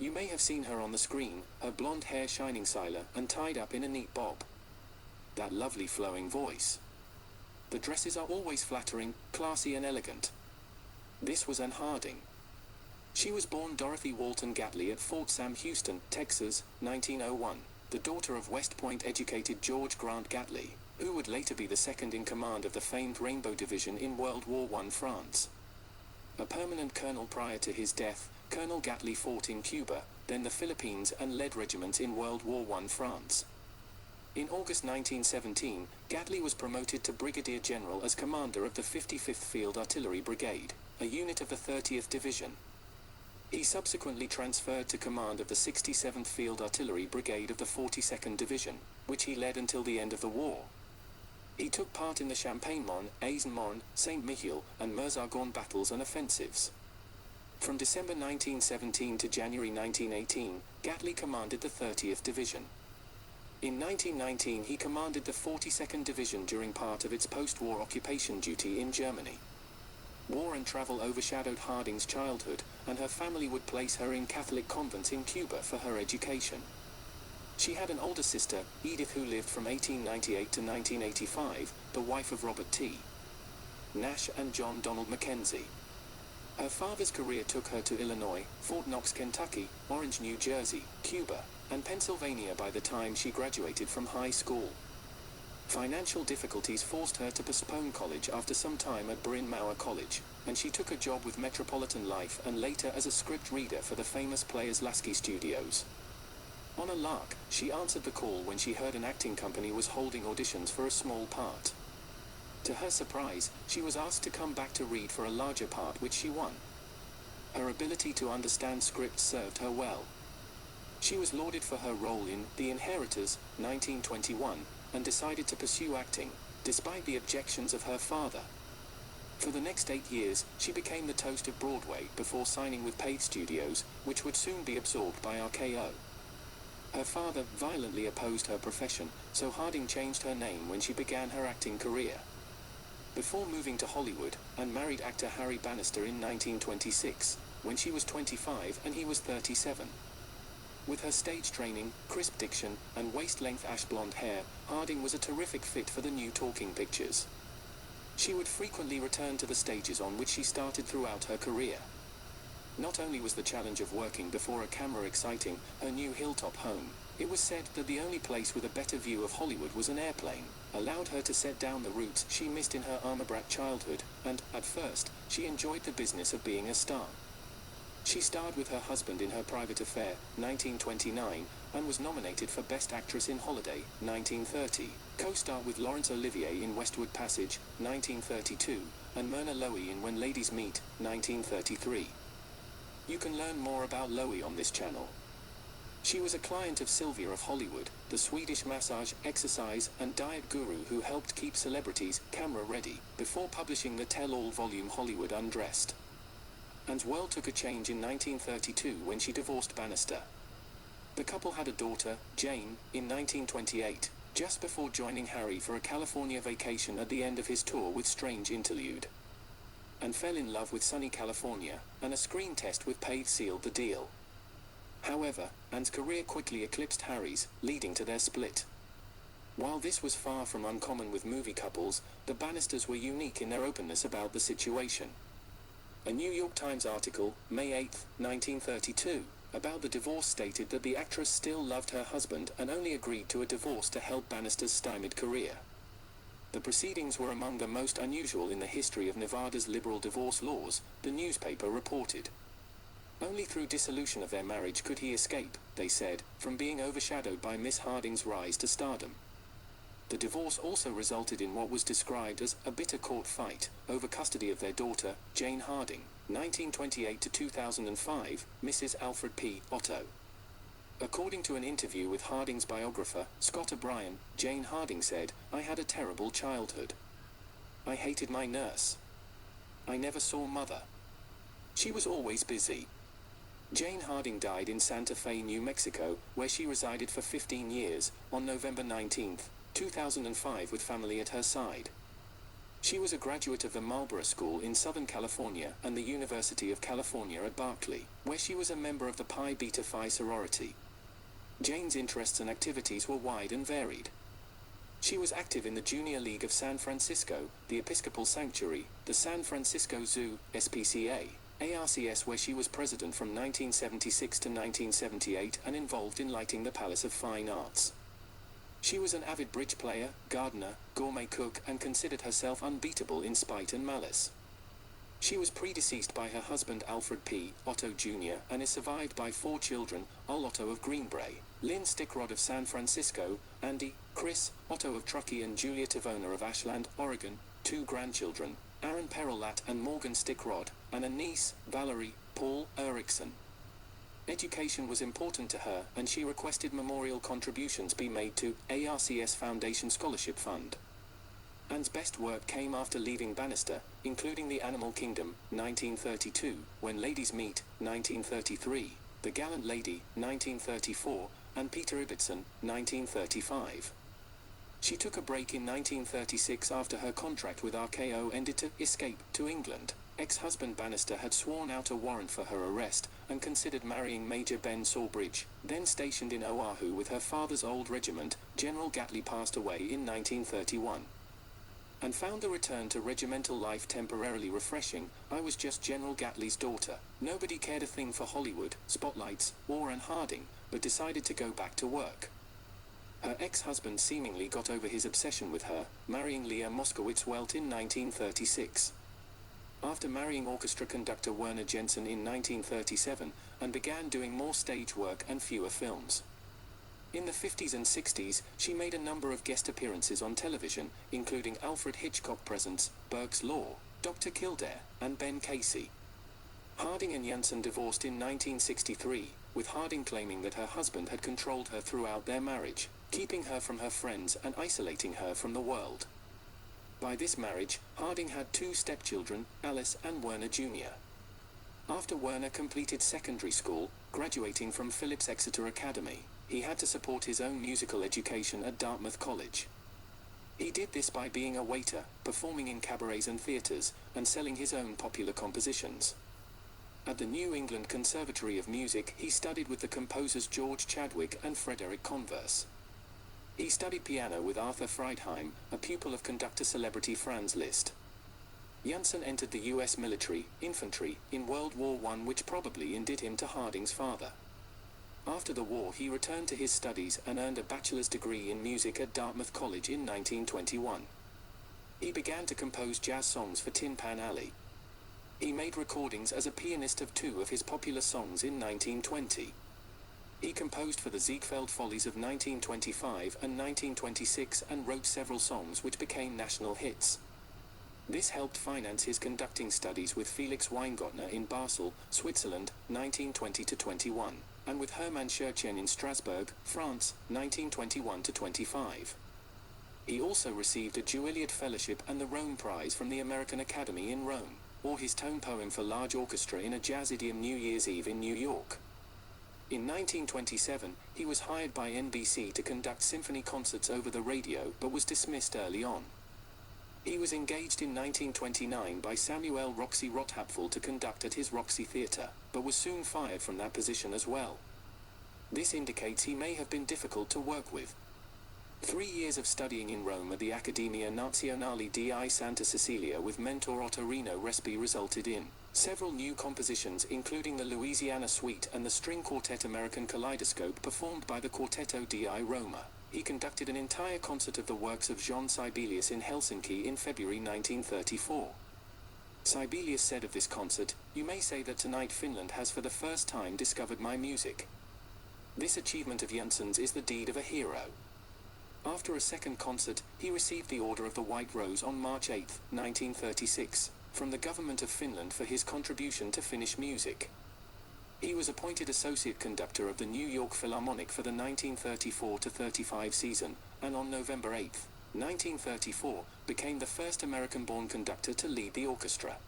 You may have seen her on the screen, her blonde hair shining silver and tied up in a neat bob. That lovely flowing voice. The dresses are always flattering, classy and elegant. This was Anne Harding. She was born Dorothy Walton Gatley at Fort Sam Houston, Texas, 1901, the daughter of West Point-educated George Grant Gatley, who would later be the second in command of the famed Rainbow Division in World War I France. A permanent colonel prior to his death, Colonel Gatley fought in Cuba, then the Philippines and led regiments in World War I France. In August 1917, Gatley was promoted to Brigadier General as commander of the 55th Field Artillery Brigade, a unit of the 30th Division. He subsequently transferred to command of the 67th Field Artillery Brigade of the 42nd Division, which he led until the end of the war. He took part in the Champagne-Mont, Aisne-Marne, Saint-Mihiel, and Meuse-Argonne battles and offensives. From December 1917 to January 1918, Gatley commanded the 30th Division. In 1919 he commanded the 42nd Division during part of its post-war occupation duty in Germany. War and travel overshadowed Harding's childhood, and her family would place her in Catholic convents in Cuba for her education. She had an older sister, Edith, who lived from 1898 to 1985, the wife of Robert T. Nash and John Donald Mackenzie. Her father's career took her to Illinois, Fort Knox, Kentucky, Orange, New Jersey, Cuba, and Pennsylvania by the time she graduated from high school. Financial difficulties forced her to postpone college after some time at Bryn Mawr College, and she took a job with Metropolitan Life and later as a script reader for the famous Players Lasky Studios. On a lark, she answered the call when she heard an acting company was holding auditions for a small part. To her surprise, she was asked to come back to read for a larger part, which she won. Her ability to understand scripts served her well. She was lauded for her role in The Inheritors, 1921, and decided to pursue acting, despite the objections of her father. For the next 8 years, she became the toast of Broadway before signing with Paid Studios, which would soon be absorbed by RKO. Her father violently opposed her profession, so Harding changed her name when she began her acting career. Before moving to Hollywood, Anne married actor Harry Bannister in 1926, when she was 25 and he was 37. With her stage training, crisp diction, and waist-length ash-blonde hair, Harding was a terrific fit for the new talking pictures. She would frequently return to the stages on which she started throughout her career. Not only was the challenge of working before a camera exciting, her new hilltop home, it was said that the only place with a better view of Hollywood was an airplane, allowed her to set down the roots she missed in her armor-brat childhood, and, at first, she enjoyed the business of being a star. She starred with her husband in Her Private Affair, 1929, and was nominated for Best Actress in Holiday, 1930, co-starred with Laurence Olivier in Westward Passage, 1932, and Myrna Loy in When Ladies Meet, 1933. You can learn more about Loy on this channel. She was a client of Sylvia of Hollywood, the Swedish massage, exercise, and diet guru who helped keep celebrities camera-ready, before publishing the tell-all volume Hollywood Undressed. Anne's world took a change in 1932 when she divorced Bannister. The couple had a daughter, Jane, in 1928, just before joining Harry for a California vacation at the end of his tour with Strange Interlude. Anne fell in love with sunny California, and a screen test with Paid sealed the deal. However, Anne's career quickly eclipsed Harry's, leading to their split. While this was far from uncommon with movie couples, the Bannisters were unique in their openness about the situation. A New York Times article, May 8, 1932, about the divorce stated that the actress still loved her husband and only agreed to a divorce to help Bannister's stymied career. The proceedings were among the most unusual in the history of Nevada's liberal divorce laws, the newspaper reported. Only through dissolution of their marriage could he escape, they said, from being overshadowed by Miss Harding's rise to stardom. The divorce also resulted in what was described as a bitter court fight over custody of their daughter, Jane Harding, 1928 to 2005, Mrs. Alfred P. Otto. According to an interview with Harding's biographer, Scott O'Brien, Jane Harding said, "I had a terrible childhood. I hated my nurse. I never saw Mother. She was always busy." Jane Harding died in Santa Fe, New Mexico, where she resided for 15 years, on November 19, 2005, with family at her side. She was a graduate of the Marlborough School in Southern California and the University of California at Berkeley, where she was a member of the Pi Beta Phi sorority. Jane's interests and activities were wide and varied. She was active in the Junior League of San Francisco, the Episcopal Sanctuary, the San Francisco Zoo, SPCA, ARCS, where she was president from 1976 to 1978 and involved in lighting the Palace of Fine Arts. She was an avid bridge player, gardener, gourmet cook, and considered herself unbeatable in spite and malice. She was predeceased by her husband Alfred P. Otto Jr. and is survived by 4 children: Al Otto of Greenbrae, Lynn Stickrod of San Francisco, Andy, Chris, Otto of Truckee, and Julia Tivona of Ashland, Oregon, 2 grandchildren, Aaron Perellat and Morgan Stickrod, and a niece, Valerie, Paul Erickson. Education was important to her, and she requested memorial contributions be made to ARCS Foundation Scholarship Fund. Anne's best work came after leaving Bannister, including The Animal Kingdom, 1932, When Ladies Meet, 1933, The Gallant Lady, 1934, and Peter Ibbotson, 1935. She took a break in 1936 after her contract with RKO ended to escape to England. Ex-husband Bannister had sworn out a warrant for her arrest and considered marrying Major Ben Sawbridge, then stationed in Oahu with her father's old regiment. General Gatley passed away in 1931 and found the return to regimental life temporarily refreshing. I was just General Gatley's daughter. Nobody cared a thing for Hollywood, spotlights, or Anne Harding, but decided to go back to work. Her ex-husband seemingly got over his obsession with her, marrying Leah Moskowitz-Welt in 1936. After marrying orchestra conductor Werner Janssen in 1937, and began doing more stage work and fewer films. In the 50s and 60s, she made a number of guest appearances on television, including Alfred Hitchcock Presents, Burke's Law, Dr. Kildare, and Ben Casey. Harding and Janssen divorced in 1963, with Harding claiming that her husband had controlled her throughout their marriage, keeping her from her friends and isolating her from the world. By this marriage, Harding had 2 stepchildren, Alice and Werner Jr. After Werner completed secondary school, graduating from Phillips Exeter Academy, he had to support his own musical education at Dartmouth College. He did this by being a waiter, performing in cabarets and theatres, and selling his own popular compositions. At the New England Conservatory of Music, he studied with the composers George Chadwick and Frederick Converse. He studied piano with Arthur Friedheim, a pupil of conductor celebrity Franz Liszt. Janssen entered the U.S. military, infantry, in World War I, which probably indebted him to Harding's father. After the war, he returned to his studies and earned a bachelor's degree in music at Dartmouth College in 1921. He began to compose jazz songs for Tin Pan Alley. He made recordings as a pianist of 2 of his popular songs in 1920. He composed for the Ziegfeld Follies of 1925 and 1926 and wrote several songs which became national hits. This helped finance his conducting studies with Felix Weingartner in Basel, Switzerland, 1920-21, and with Hermann Scherchen in Strasbourg, France, 1921-25. He also received a Juilliard Fellowship and the Rome Prize from the American Academy in Rome, or his tone poem for large orchestra in a jazz idiom New Year's Eve in New York. In 1927, he was hired by NBC to conduct symphony concerts over the radio, but was dismissed early on. He was engaged in 1929 by Samuel Roxy Rothapfel to conduct at his Roxy Theatre, but was soon fired from that position as well. This indicates he may have been difficult to work with. 3 years of studying in Rome at the Accademia Nazionale di Santa Cecilia with mentor Ottorino Respi resulted in several new compositions, including the Louisiana Suite and the string quartet American Kaleidoscope performed by the Quartetto di Roma. He conducted an entire concert of the works of Jean Sibelius in Helsinki in February 1934. Sibelius said of this concert, "You may say that tonight Finland has for the first time discovered my music." This achievement of Janssen's is the deed of a hero. After a second concert, he received the Order of the White Rose on March 8, 1936, from the government of Finland for his contribution to Finnish music. He was appointed associate conductor of the New York Philharmonic for the 1934-35 season, and on November 8, 1934, became the first American-born conductor to lead the orchestra.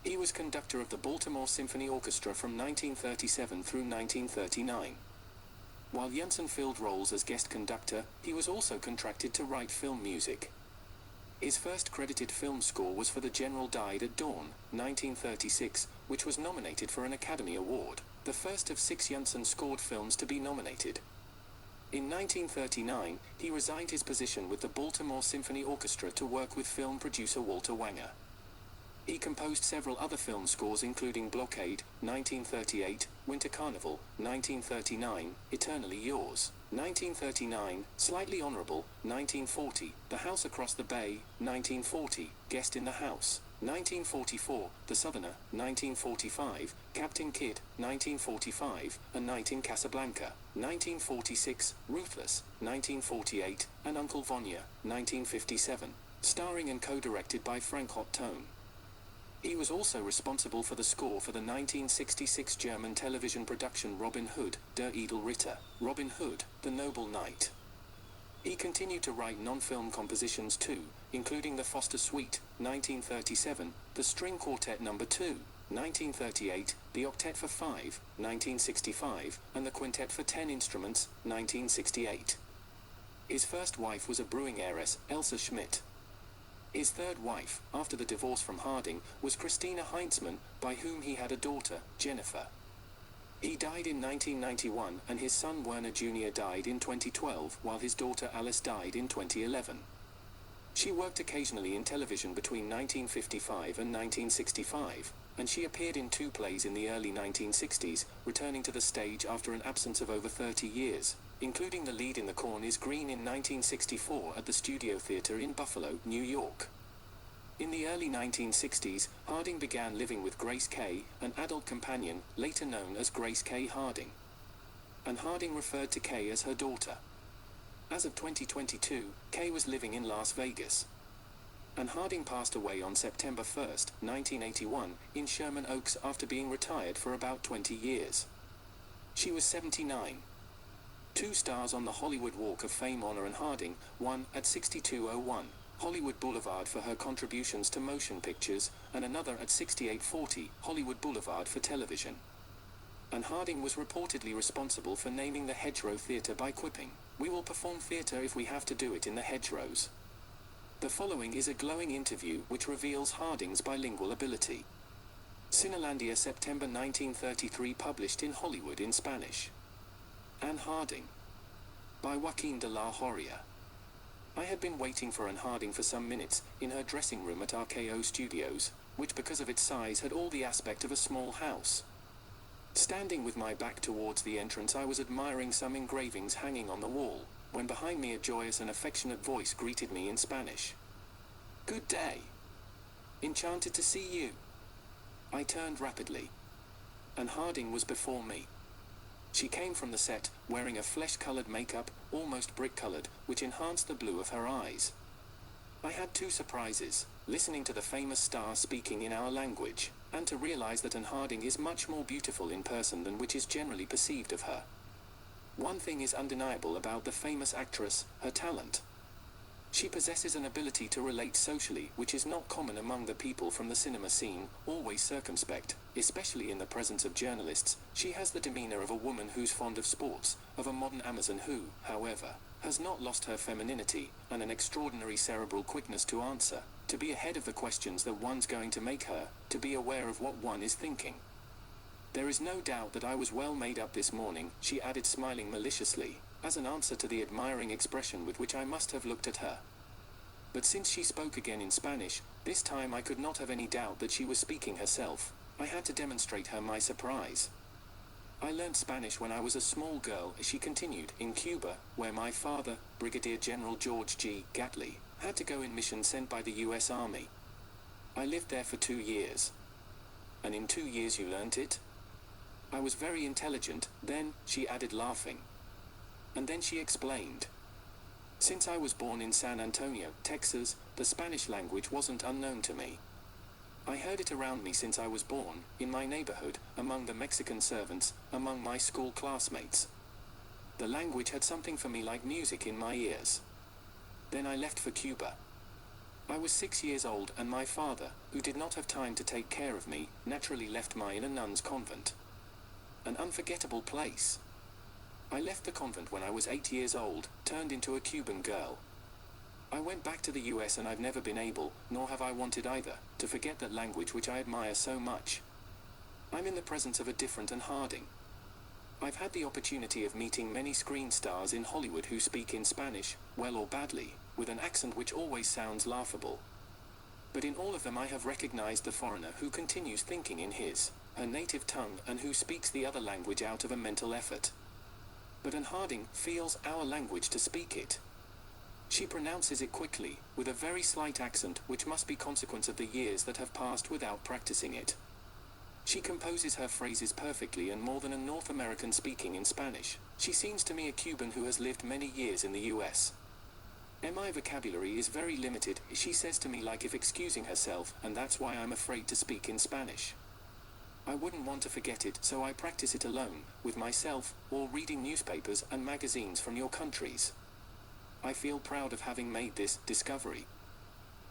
He was conductor of the Baltimore Symphony Orchestra from 1937 through 1939. While Janssen filled roles as guest conductor, he was also contracted to write film music. His first credited film score was for The General Died at Dawn, 1936, which was nominated for an Academy Award, the first of 6 Janssen-scored films to be nominated. In 1939, he resigned his position with the Baltimore Symphony Orchestra to work with film producer Walter Wanger. He composed several other film scores including Blockade, 1938, Winter Carnival, 1939, Eternally Yours, 1939, Slightly Honorable, 1940, The House Across the Bay, 1940, Guest in the House, 1944, The Southerner, 1945, Captain Kidd, 1945, A Night in Casablanca, 1946, Ruthless, 1948, and Uncle Vanya, 1957, starring and co-directed by Frank Hottone. He was also responsible for the score for the 1966 German television production Robin Hood, Der Edel Ritter, Robin Hood, the Noble Knight. He continued to write non-film compositions too, including the Foster Suite, 1937, the String Quartet No. 2, 1938, the Octet for 5, 1965, and the Quintet for 10 Instruments, 1968. His first wife was a brewing heiress, Elsa Schmidt. His third wife, after the divorce from Harding, was Christina Heinzmann, by whom he had a daughter, Jennifer. He died in 1991, and his son Werner Jr. died in 2012, while his daughter Alice died in 2011. She worked occasionally in television between 1955 and 1965, and she appeared in 2 plays in the early 1960s, returning to the stage after an absence of over 30 years, including the lead in The Corn is Green in 1964 at the Studio Theatre in Buffalo, New York. In the early 1960s, Harding began living with Grace Kay, an adult companion, later known as Grace Kay Harding. And Harding referred to Kay as her daughter. As of 2022, Kay was living in Las Vegas. And Harding passed away on September 1, 1981, in Sherman Oaks after being retired for about 20 years. She was 79. 2 stars on the Hollywood Walk of Fame honor Harding, one at 6201 Hollywood Boulevard for her contributions to motion pictures, and another at 6840 Hollywood Boulevard for television. And Harding was reportedly responsible for naming the Hedgerow Theatre by quipping, "We will perform theatre if we have to do it in the hedgerows." The following is a glowing interview which reveals Harding's bilingual ability. Cinelandia, September 1933, published in Hollywood in Spanish. Anne Harding. By Joaquin de la Horia. I had been waiting for Anne Harding for some minutes, in her dressing room at RKO Studios, which because of its size had all the aspect of a small house. Standing with my back towards the entrance, I was admiring some engravings hanging on the wall, when behind me a joyous and affectionate voice greeted me in Spanish. "Good day. Enchanted to see you." I turned rapidly. Anne Harding was before me. She came from the set, wearing a flesh-colored makeup, almost brick-colored, which enhanced the blue of her eyes. I had 2 surprises, listening to the famous star speaking in our language, and to realize that Anne Harding is much more beautiful in person than which is generally perceived of her. One thing is undeniable about the famous actress, her talent. She possesses an ability to relate socially, which is not common among the people from the cinema scene, always circumspect, especially in the presence of journalists. She has the demeanor of a woman who's fond of sports, of a modern Amazon who, however, has not lost her femininity, and an extraordinary cerebral quickness to answer, to be ahead of the questions that one's going to make her, to be aware of what one is thinking. "There is no doubt that I was well made up this morning," she added, smiling maliciously, as an answer to the admiring expression with which I must have looked at her. But since she spoke again in Spanish, this time I could not have any doubt that she was speaking herself. I had to demonstrate her my surprise. "I learned Spanish when I was a small girl," she continued, "in Cuba, where my father, Brigadier General George G. Gatley, had to go in mission sent by the U.S. Army. I lived there for 2 years." "And in 2 years you learnt it?" "I was very intelligent, then," she added, laughing. And then she explained. "Since I was born in San Antonio, Texas, the Spanish language wasn't unknown to me. I heard it around me since I was born, in my neighborhood, among the Mexican servants, among my school classmates. The language had something for me like music in my ears. Then I left for Cuba. I was 6 years old, and my father, who did not have time to take care of me, naturally left me in a nun's convent. An unforgettable place. I left the convent when I was 8 years old, turned into a Cuban girl. I went back to the US and I've never been able, nor have I wanted either, to forget that language which I admire so much. I'm in the presence of a different and Harding. I've had the opportunity of meeting many screen stars in Hollywood who speak in Spanish, well or badly, with an accent which always sounds laughable. But in all of them I have recognized the foreigner who continues thinking in her native tongue and who speaks the other language out of a mental effort. But Anne Harding feels our language to speak it. She pronounces it quickly, with a very slight accent which must be consequence of the years that have passed without practicing it. She composes her phrases perfectly and more than a North American speaking in Spanish. She seems to me a Cuban who has lived many years in the US. My vocabulary is very limited, she says to me like if excusing herself, and that's why I'm afraid to speak in Spanish. I wouldn't want to forget it, so I practice it alone, with myself, or reading newspapers and magazines from your countries. I feel proud of having made this discovery.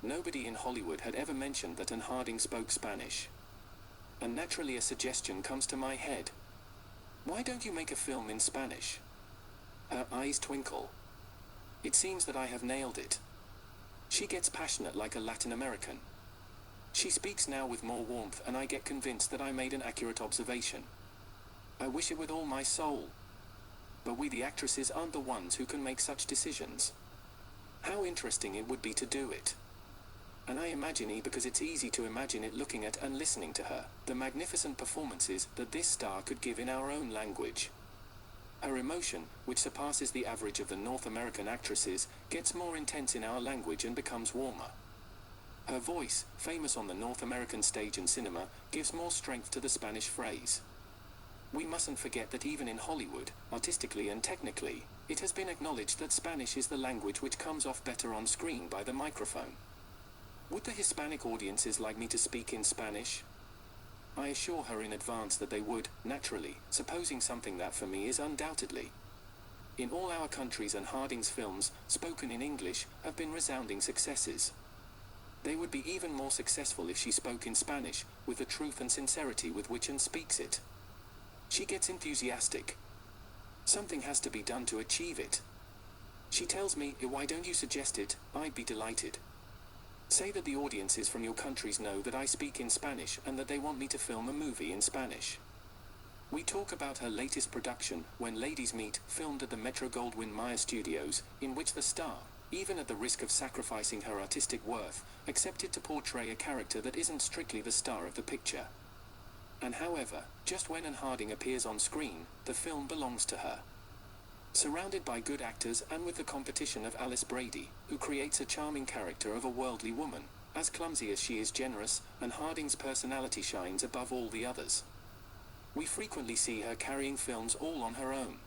Nobody in Hollywood had ever mentioned that Anne Harding spoke Spanish. And naturally a suggestion comes to my head. Why don't you make a film in Spanish? Her eyes twinkle. It seems that I have nailed it. She gets passionate like a Latin American. She speaks now with more warmth and I get convinced that I made an accurate observation. I wish it with all my soul. But we the actresses aren't the ones who can make such decisions. How interesting it would be to do it. And I imagine it because it's easy to imagine it looking at and listening to her, the magnificent performances that this star could give in our own language. Her emotion, which surpasses the average of the North American actresses, gets more intense in our language and becomes warmer. Her voice, famous on the North American stage and cinema, gives more strength to the Spanish phrase. We mustn't forget that even in Hollywood, artistically and technically, it has been acknowledged that Spanish is the language which comes off better on screen by the microphone. Would the Hispanic audiences like me to speak in Spanish? I assure her in advance that they would, naturally, supposing something that for me is undoubtedly. In all our countries and Harding's films, spoken in English, have been resounding successes. They would be even more successful if she spoke in Spanish, with the truth and sincerity with which Anne speaks it. She gets enthusiastic. Something has to be done to achieve it. She tells me, why don't you suggest it? I'd be delighted. Say that the audiences from your countries know that I speak in Spanish and that they want me to film a movie in Spanish. We talk about her latest production, When Ladies Meet, filmed at the Metro-Goldwyn-Mayer Studios, in which the star, even at the risk of sacrificing her artistic worth, accepted to portray a character that isn't strictly the star of the picture. And however, just when Anne Harding appears on screen, the film belongs to her. Surrounded by good actors and with the competition of Alice Brady, who creates a charming character of a worldly woman, as clumsy as she is generous, Anne Harding's personality shines above all the others. We frequently see her carrying films all on her own.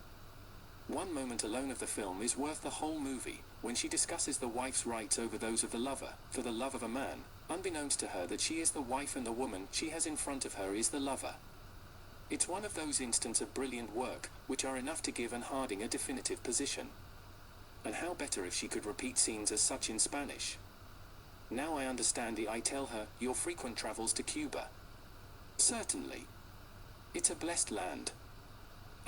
One moment alone of the film is worth the whole movie, when she discusses the wife's rights over those of the lover, for the love of a man, unbeknownst to her that she is the wife and the woman she has in front of her is the lover. It's one of those instances of brilliant work, which are enough to give Anne Harding a definitive position. And how better if she could repeat scenes as such in Spanish? Now I understand I tell her, your frequent travels to Cuba. Certainly. It's a blessed land.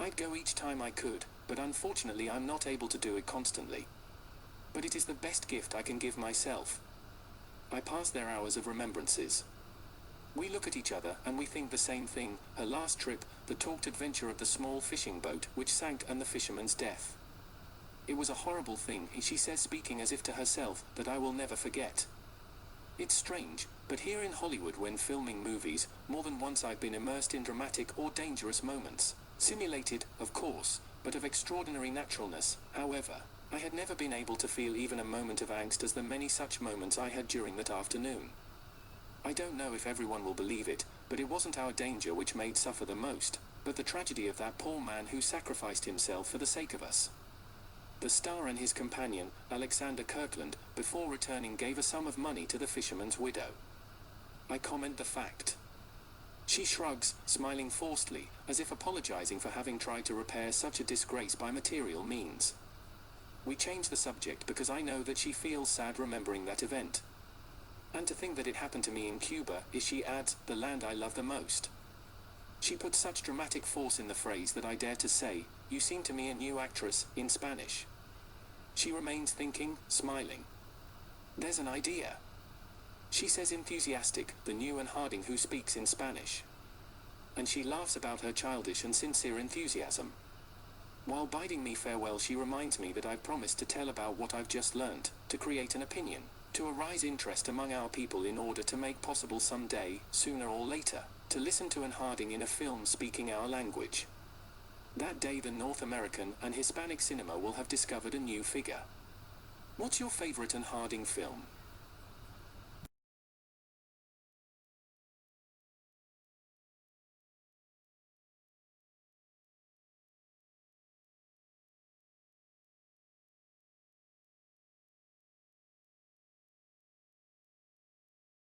I'd go each time I could, but unfortunately I'm not able to do it constantly. But it is the best gift I can give myself. I pass there hours of remembrances. We look at each other and we think the same thing, her last trip, the talked adventure of the small fishing boat which sank and the fisherman's death. It was a horrible thing, she says, speaking as if to herself, that I will never forget. It's strange, but here in Hollywood when filming movies, more than once I've been immersed in dramatic or dangerous moments, simulated, of course, but of extraordinary naturalness. However, I had never been able to feel even a moment of angst as the many such moments I had during that afternoon. I don't know if everyone will believe it, but it wasn't our danger which made suffer the most, but the tragedy of that poor man who sacrificed himself for the sake of us. The star and his companion, Alexander Kirkland, before returning gave a sum of money to the fisherman's widow. I comment the fact. She shrugs, smiling forcedly, as if apologizing for having tried to repair such a disgrace by material means. We change the subject because I know that she feels sad remembering that event. And to think that it happened to me in Cuba, she adds, the land I love the most. She puts such dramatic force in the phrase that I dare to say, you seem to me a new actress, in Spanish. She remains thinking, smiling. There's an idea. She says enthusiastic, the new and Harding who speaks in Spanish. And she laughs about her childish and sincere enthusiasm. While bidding me farewell, she reminds me that I've promised to tell about what I've just learned, to create an opinion, to arouse interest among our people in order to make possible someday, sooner or later, to listen to an Harding in a film speaking our language. That day the North American and Hispanic cinema will have discovered a new figure. What's your favorite and Harding film?